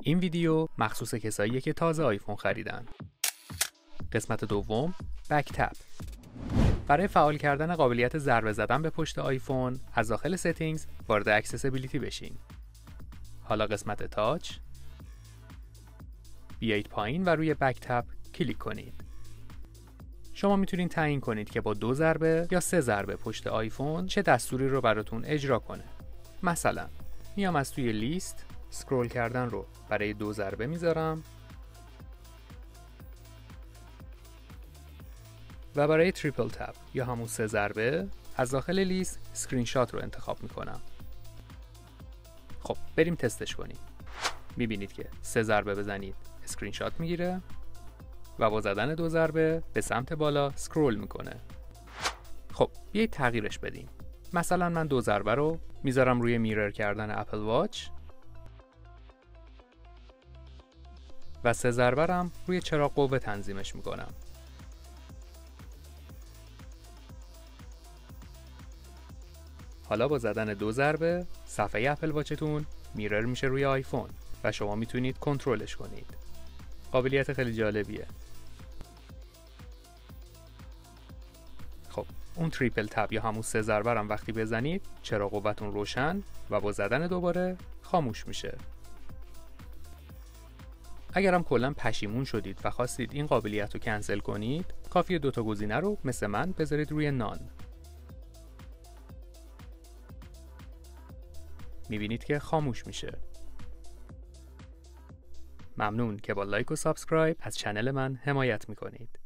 این ویدیو مخصوص کساییه که تازه آیفون خریدن. قسمت دوم، بک تپ. برای فعال کردن قابلیت ضربه زدن به پشت آیفون، از داخل ستینگز وارد اکسسیبیلیتی بشین. حالا قسمت تاچ. بیایید پایین و روی بک تپ کلیک کنید. شما میتونید تعیین کنید که با 2 ضربه یا 3 ضربه پشت آیفون چه دستوری رو براتون اجرا کنه. مثلا میام از توی لیست سکرول کردن رو برای 2 ضربه میذارم و برای تریپل تپ یا همون 3 ضربه از داخل لیست اسکرین شات رو انتخاب میکنم. خب بریم تستش کنیم. میبینید که 3 ضربه بزنید اسکرین شات میگیره و با زدن 2 ضربه به سمت بالا سکرول میکنه. خب بیایید تغییرش بدیم. مثلا من 2 ضربه رو میذارم روی میرر کردن اپل واچ و 3 ضربه رم روی چراغ قوه تنظیمش میکنم. حالا با زدن 2 ضربه صفحه اپل واچتون میرر میشه روی آیفون و شما میتونید کنترلش کنید. قابلیت خیلی جالبیه. خب اون تریپل تپ یا همون 3 ضربه هم وقتی بزنید چراغ قوتون روشن و با زدن دوباره خاموش میشه. اگرم کلا پشیمون شدید و خواستید این قابلیت رو کنسل کنید، کافیه 2 تا گزینه رو مثل من بذارید روی نان. میبینید که خاموش میشه. ممنون که با لایک و سابسکرایب از چنل من حمایت میکنید.